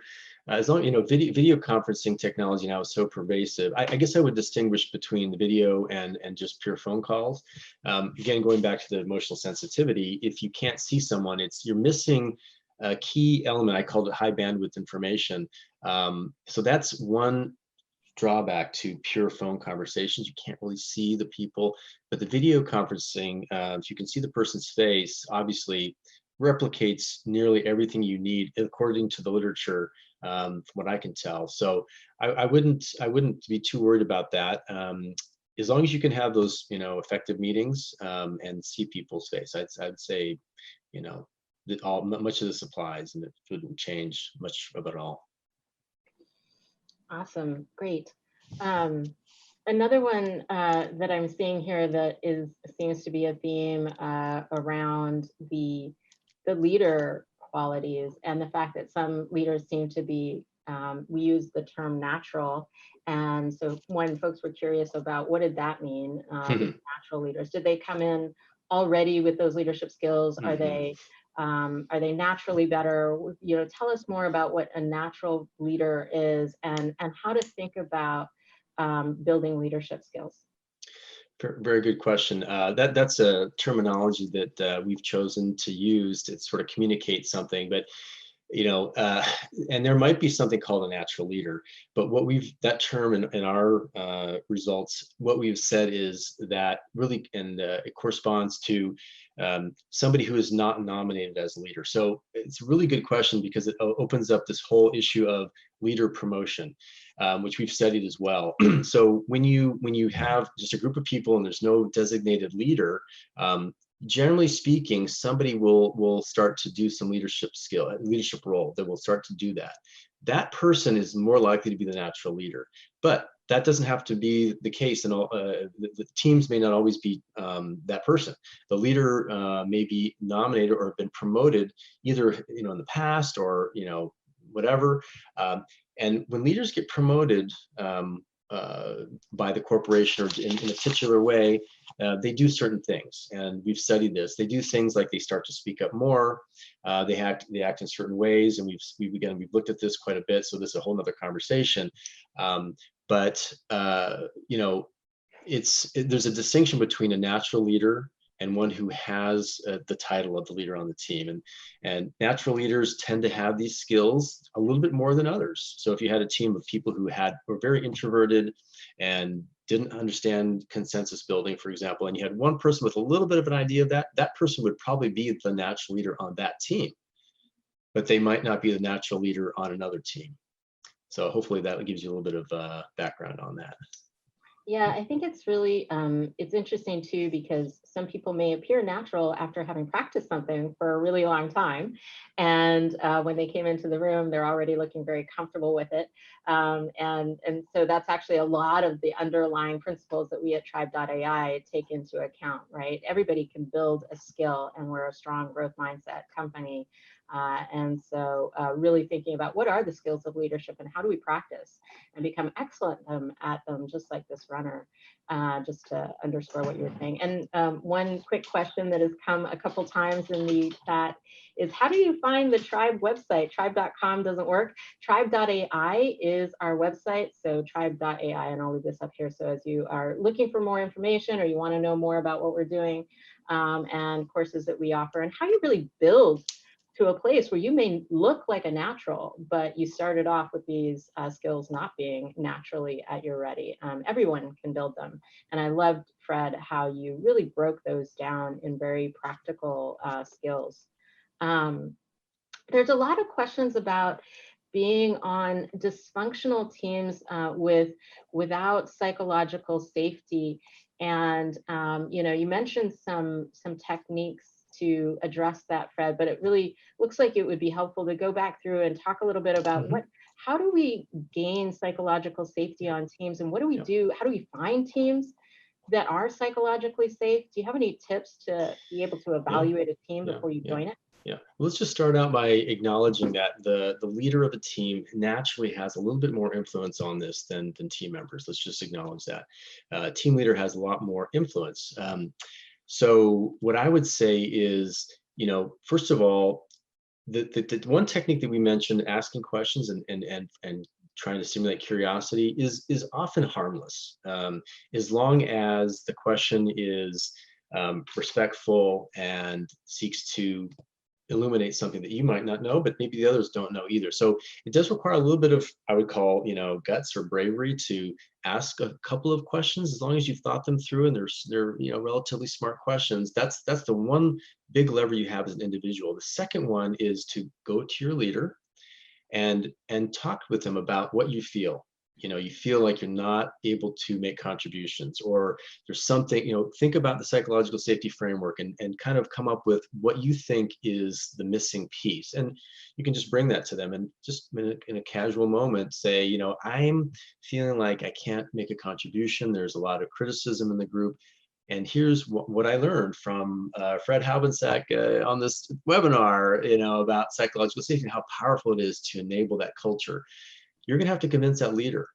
Speaker 3: as long, video conferencing technology now is so pervasive. I guess I would distinguish between the video and just pure phone calls. Again, going back to the emotional sensitivity, if you can't see someone, you're missing a key element. I called it high bandwidth information. So that's one drawback to pure phone conversations. You can't really see the people, but the video conferencing, if you can see the person's face, obviously replicates nearly everything you need according to the literature, from what I can tell. So I wouldn't be too worried about that. As long as you can have those, effective meetings and see people's face, I'd say, that much of this applies, and it wouldn't change much of it all.
Speaker 2: Awesome, great. Another one that I'm seeing here that seems to be a theme around the leader qualities and the fact that some leaders seem to be, we use the term natural. And so when folks were curious about what did that mean, natural leaders, did they come in already with those leadership skills? Are they naturally better? Tell us more about what a natural leader is and how to think about building leadership skills.
Speaker 3: Very good question. That's a terminology that we've chosen to use to sort of communicate something, but and there might be something called a natural leader, but that term in our results, what we've said is that really, and it corresponds to somebody who is not nominated as a leader. So it's a really good question because it opens up this whole issue of leader promotion, which we've studied as well. So when you have just a group of people and there's no designated leader, generally speaking, somebody will start to do some leadership role that will start to do that. That person is more likely to be the natural leader, but that doesn't have to be the case. And the teams may not always be that person. The leader may be nominated or have been promoted either in the past or whatever. And when leaders get promoted by the corporation or in a titular way, they do certain things, and we've studied this. They do things like they start to speak up more. They act in certain ways, and we've looked at this quite a bit. So this is a whole nother conversation. But there's a distinction between a natural leader and one who has the title of the leader on the team. And natural leaders tend to have these skills a little bit more than others. So if you had a team of people who were very introverted and didn't understand consensus building, for example, and you had one person with a little bit of an idea of that person would probably be the natural leader on that team, but they might not be the natural leader on another team. So hopefully that gives you a little bit of background on that.
Speaker 2: Yeah, I think it's really, it's interesting too, because some people may appear natural after having practiced something for a really long time. And when they came into the room, they're already looking very comfortable with it. And so that's actually a lot of the underlying principles that we at Tribe.ai take into account, right? Everybody can build a skill, and we're a strong growth mindset company. And so really thinking about what are the skills of leadership and how do we practice and become excellent at them, just like this runner, just to underscore what you were saying. And One quick question that has come a couple times in the chat is, how do you find the Tribe website? Tribe.com doesn't work. Tribe.ai is our website, so Tribe.ai, and I'll leave this up here. So as you are looking for more information or you want to know more about what we're doing and courses that we offer and how you really build to a place where you may look like a natural, but you started off with these skills not being naturally at your ready. Everyone can build them. And I loved, Fred, how you really broke those down in very practical skills. There's a lot of questions about being on dysfunctional teams without psychological safety. And you mentioned some techniques to address that, Fred, but it really looks like it would be helpful to go back through and talk a little bit about how do we gain psychological safety on teams, and what do we do? How do we find teams that are psychologically safe? Do you have any tips to be able to evaluate a team before you join it?
Speaker 3: Yeah, let's just start out by acknowledging that the leader of a team naturally has a little bit more influence on this than team members. Let's just acknowledge that. Team leader has a lot more influence. So what I would say is, first of all, the one technique that we mentioned, asking questions and trying to stimulate curiosity, is often harmless, as long as the question is respectful and seeks to illuminate something that you might not know, but maybe the others don't know either. So it does require a little bit of, I would call, guts or bravery to ask a couple of questions, as long as you've thought them through and they're relatively smart questions. That's the one big lever you have as an individual. The second one is to go to your leader and talk with them about what you feel. You feel like you're not able to make contributions, or there's something, think about the psychological safety framework and kind of come up with what you think is the missing piece. And you can just bring that to them and just in a casual moment say, I'm feeling like I can't make a contribution. There's a lot of criticism in the group. And here's what I learned from Fred Haubensack on this webinar, about psychological safety and how powerful it is to enable that culture. You're going to have to convince that leader.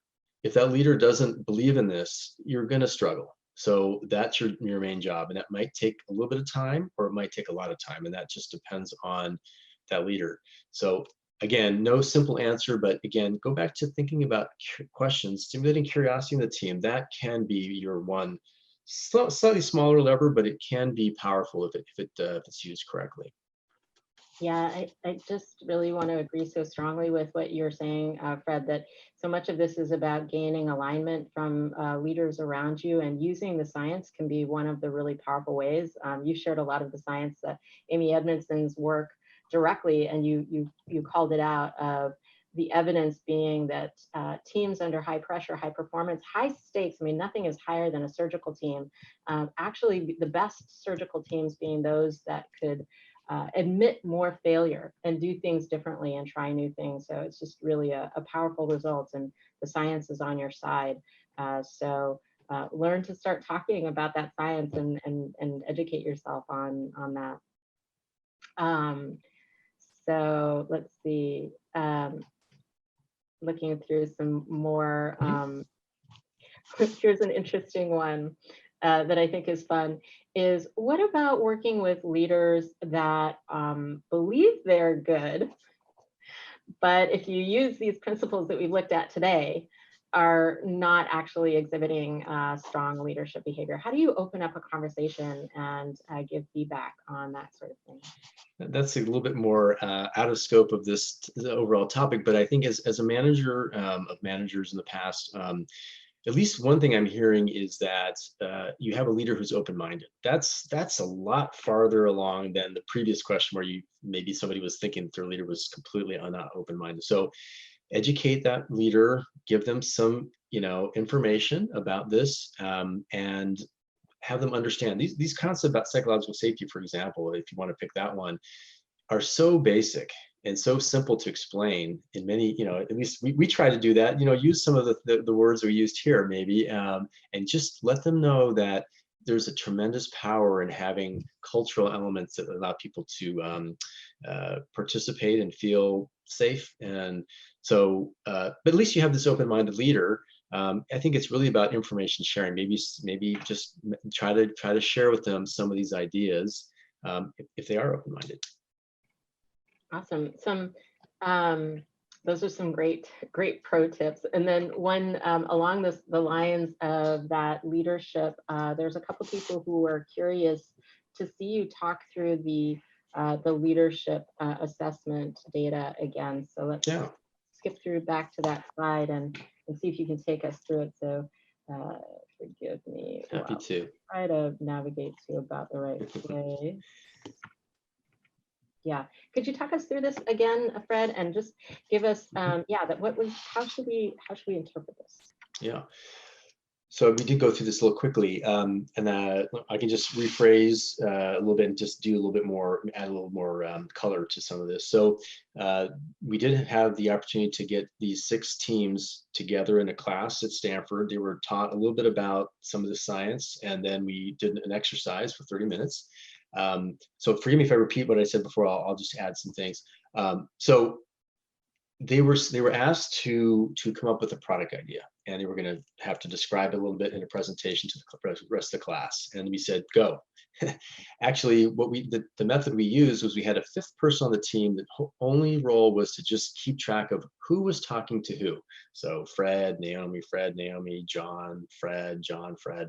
Speaker 3: If that leader doesn't believe in this, you're going to struggle. So that's your main job. And that might take a little bit of time, or it might take a lot of time. And that just depends on that leader. So again, no simple answer, but again, go back to thinking about questions, stimulating curiosity in the team. That can be your one slightly smaller lever, but it can be powerful if it's used correctly.
Speaker 2: Yeah, I just really want to agree so strongly with what you're saying, Fred, that so much of this is about gaining alignment from leaders around you, and using the science can be one of the really powerful ways. You shared a lot of the science, Amy Edmondson's work directly, and you called it out of the evidence being that teams under high pressure, high performance, high stakes, I mean, nothing is higher than a surgical team. Actually, the best surgical teams being those that could admit more failure and do things differently and try new things. So it's just really a powerful result, and the science is on your side. So learn to start talking about that science and educate yourself on that. So let's see, looking through some more, here's an interesting one that I think is fun, is what about working with leaders that believe they're good, but if you use these principles that we've looked at today, are not actually exhibiting strong leadership behavior? How do you open up a conversation and give feedback on that sort of thing?
Speaker 3: That's a little bit more out of scope of the overall topic, but I think as a manager of managers in the past, at least one thing I'm hearing is that you have a leader who's open-minded. That's a lot farther along than the previous question, where maybe somebody was thinking their leader was completely not open-minded. So educate that leader, give them some information about this, and have them understand these concepts about psychological safety, for example, if you want to pick that one, are so basic and so simple to explain in many, at least we try to do that, use some of the words we used here maybe, and just let them know that there's a tremendous power in having cultural elements that allow people to participate and feel safe. And so, but at least you have this open-minded leader I think it's really about information sharing. Maybe just try to share with them some of these ideas if they are open-minded.
Speaker 2: Awesome. Those are some great pro tips. And then one along the lines of that leadership, there's a couple people who are curious to see you talk through the leadership assessment data again. So let's skip through back to that slide and see if you can take us through it. So forgive me.
Speaker 3: Happy to.
Speaker 2: Try to navigate to about the right way. Yeah, could you talk us through this again, Fred, and just give us, how should we interpret this?
Speaker 3: Yeah. So we did go through this a little quickly, and I can just rephrase a little bit and just do a little bit more, add a little more color to some of this. So we did have the opportunity to get these 6 teams together in a class at Stanford. They were taught a little bit about some of the science, and then we did an exercise for 30 minutes. So forgive me if I repeat what I said before. I'll just add some things. So they were asked to come up with a product idea, and they were going to have to describe it a little bit in a presentation to the rest of the class. And we said, go. Actually, the method we used was we had a 5th person on the team that only role was to just keep track of who was talking to who. So Fred, Naomi, John, Fred, John, Fred.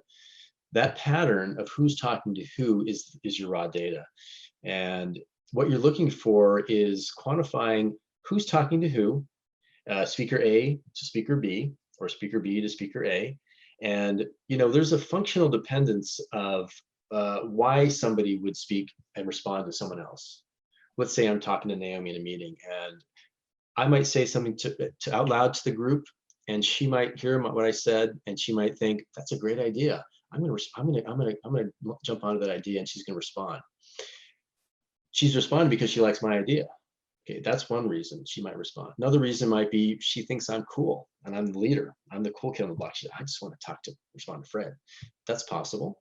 Speaker 3: That pattern of who's talking to who is your raw data. And what you're looking for is quantifying who's talking to who, speaker A to speaker B, or speaker B to speaker A. And there's a functional dependence of why somebody would speak and respond to someone else. Let's say I'm talking to Naomi in a meeting, and I might say something to out loud to the group, and she might hear what I said, and she might think, that's a great idea. I'm gonna jump onto that idea, and she's gonna respond. She's responding because she likes my idea. Okay, that's one reason she might respond. Another reason might be she thinks I'm cool and I'm the leader. I'm the cool kid on the block. I just want to respond to Fred. That's possible.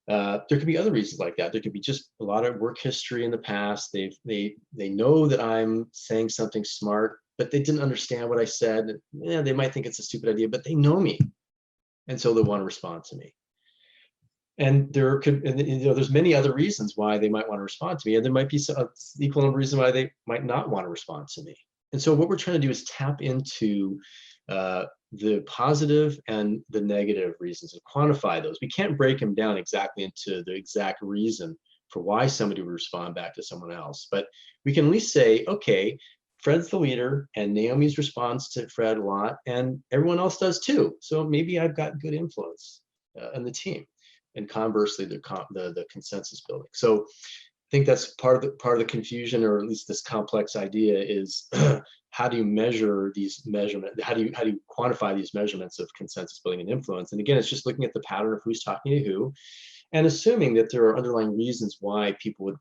Speaker 3: There could be other reasons like that. There could be just a lot of work history in the past. They know that I'm saying something smart, but they didn't understand what I said. Yeah, they might think it's a stupid idea, but they know me, and so they want to respond to me. And there's many other reasons why they might want to respond to me, and there might be some equal number of reasons why they might not want to respond to me. And so what we're trying to do is tap into the positive and the negative reasons and quantify those. We can't break them down exactly into the exact reason for why somebody would respond back to someone else, but we can at least say, okay, Fred's the leader, and Naomi's responds to Fred a lot, and everyone else does too. So maybe I've got good influence on the team. And conversely, the consensus building. So I think that's part of the confusion, or at least this complex idea, is how do you measure these measurements? How do you quantify these measurements of consensus building and influence? And again, it's just looking at the pattern of who's talking to who, and assuming that there are underlying reasons why people would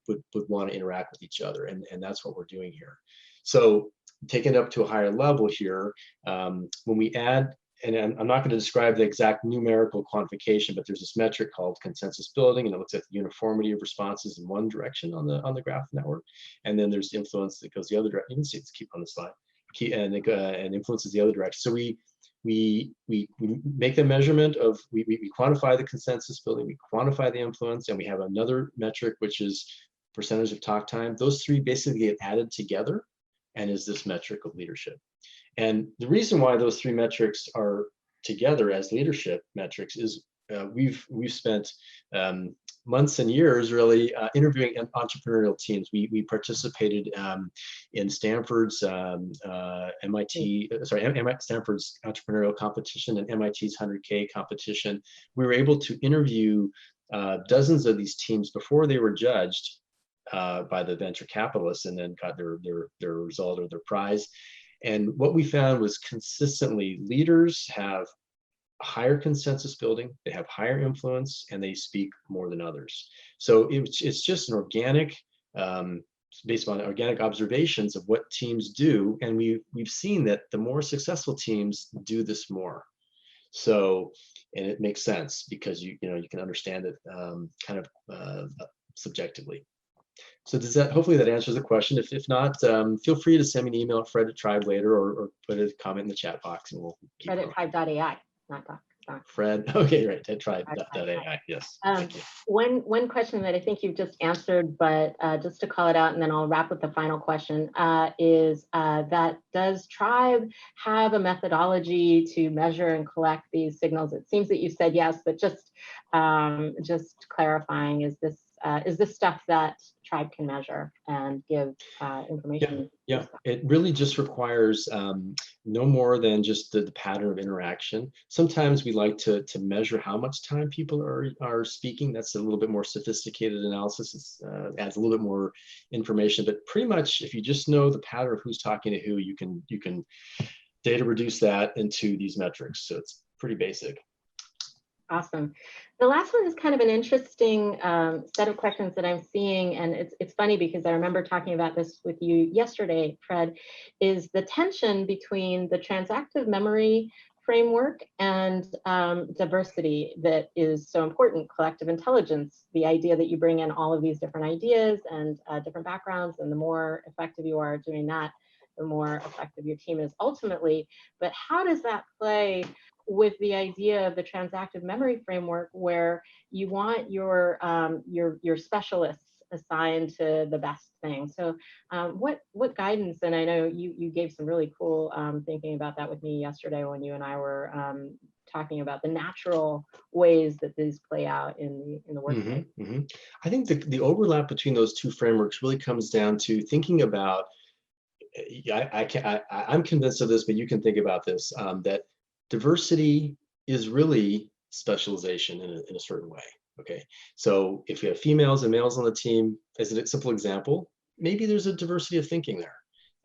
Speaker 3: want to interact with each other, and that's what we're doing here. So taking it up to a higher level here, when we add, and I'm not going to describe the exact numerical quantification, but there's this metric called consensus building, and it looks at the uniformity of responses in one direction on the graph network, and then there's influence that goes the other direction. You can see it's keep on the slide, and influences the other direction. So we make the measurement of we quantify the consensus building, we quantify the influence, and we have another metric which is percentage of talk time. Those 3 basically get added together, and is this metric of leadership. And the reason why those 3 metrics are together as leadership metrics is we've spent months and years really interviewing entrepreneurial teams. We participated in Stanford's Stanford's entrepreneurial competition and MIT's 100K competition. We were able to interview dozens of these teams before they were judged by the venture capitalists, and then got their result or their prize. And what we found was consistently leaders have higher consensus building, they have higher influence, and they speak more than others. So it's just an organic, based on organic observations of what teams do. And we've seen that the more successful teams do this more. So, and it makes sense because you can understand it kind of subjectively. So hopefully that answers the question. If not, feel free to send me an email at Fred@Tribe later, or put a comment in the chat box, and we'll keep
Speaker 2: Fred@Tribe.ai. not Doc.
Speaker 3: Fred. Okay, right. I tried
Speaker 2: Doc.
Speaker 3: that AI. Yes.
Speaker 2: Um,
Speaker 3: Thank you.
Speaker 2: one question that I think you've just answered, but just to call it out, and then I'll wrap with the final question, is that does Tribe have a methodology to measure and collect these signals? It seems that you said yes, but just clarifying, is this stuff that Tribe can measure and give information?
Speaker 3: Yeah, it really just requires no more than just the pattern of interaction. Sometimes we like to measure how much time people are speaking. That's a little bit more sophisticated analysis. It adds a little bit more information, but pretty much if you just know the pattern of who's talking to who, you can data reduce that into these metrics. So it's pretty basic.
Speaker 2: Awesome. The last one is kind of an interesting set of questions that I'm seeing, and it's funny because I remember talking about this with you yesterday, Fred, is the tension between the transactive memory framework and diversity that is so important, collective intelligence, the idea that you bring in all of these different ideas and different backgrounds, and the more effective you are doing that, the more effective your team is ultimately. But how does that play with the idea of the transactive memory framework, where you want your specialists assigned to the best thing? So what guidance, and I know you gave some really cool thinking about that with me yesterday when you and I were talking about the natural ways that these play out in the workplace.
Speaker 3: I think the overlap between those two frameworks really comes down to thinking about, I'm convinced of this, but you can think about this, that diversity is really specialization in a certain way. Okay, so if you have females and males on the team, as a simple example, maybe there's a diversity of thinking there.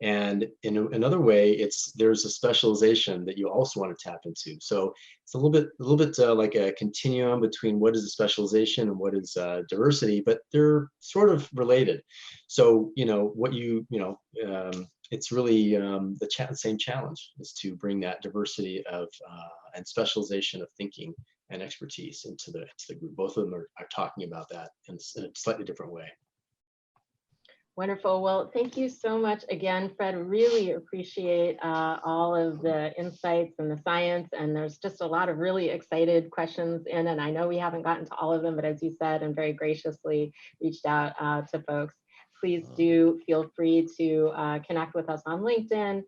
Speaker 3: And in another way, there's a specialization that you also want to tap into. So it's a little bit like a continuum between what is a specialization and what is diversity, but they're sort of related. So it's really the same challenge is to bring that diversity of and specialization of thinking and expertise into the group. Both of them are talking about that in a slightly different way.
Speaker 2: Wonderful. Well, thank you so much again, Fred. Really appreciate all of the insights and the science. And there's just a lot of really excited questions in, and I know we haven't gotten to all of them, but as you said, and very graciously reached out to folks. Please do feel free to connect with us on LinkedIn,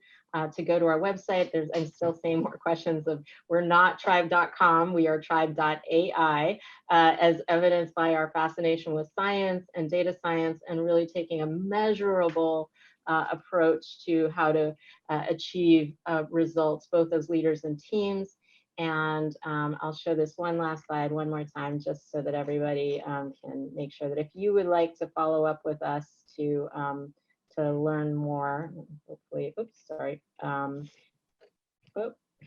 Speaker 2: to go to our website. I'm still seeing more questions of, we're not tribe.com, we are tribe.ai, as evidenced by our fascination with science and data science, and really taking a measurable approach to how to achieve results, both as leaders and teams. And I'll show this one last slide one more time, just so that everybody can make sure that if you would like to follow up with us to learn more, hopefully, oops, sorry.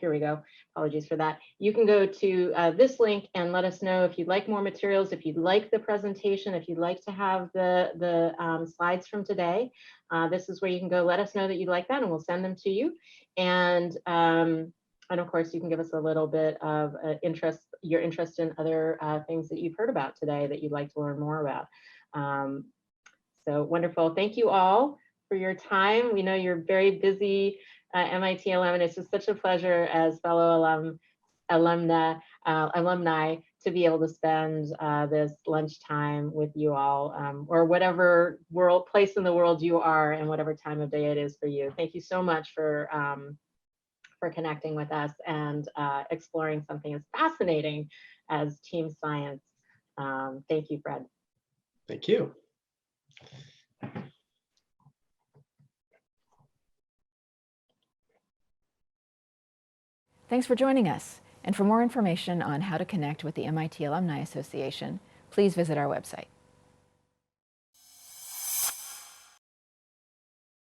Speaker 2: Here we go. Apologies for that. You can go to this link and let us know if you'd like more materials, if you'd like the presentation, if you'd like to have the slides from today. This is where you can go. Let us know that you'd like that, and we'll send them to you. And of course, you can give us a little bit of your interest in other things that you've heard about today that you'd like to learn more about. So wonderful. Thank you all for your time. We know you're very busy MIT alum, and it's just such a pleasure as fellow alumni to be able to spend this lunchtime with you all, or whatever place in the world you are and whatever time of day it is for you. Thank you so much for connecting with us and exploring something as fascinating as team science. Thank you, Fred.
Speaker 3: Thank you.
Speaker 1: Thanks for joining us. And for more information on how to connect with the MIT Alumni Association, please visit our website.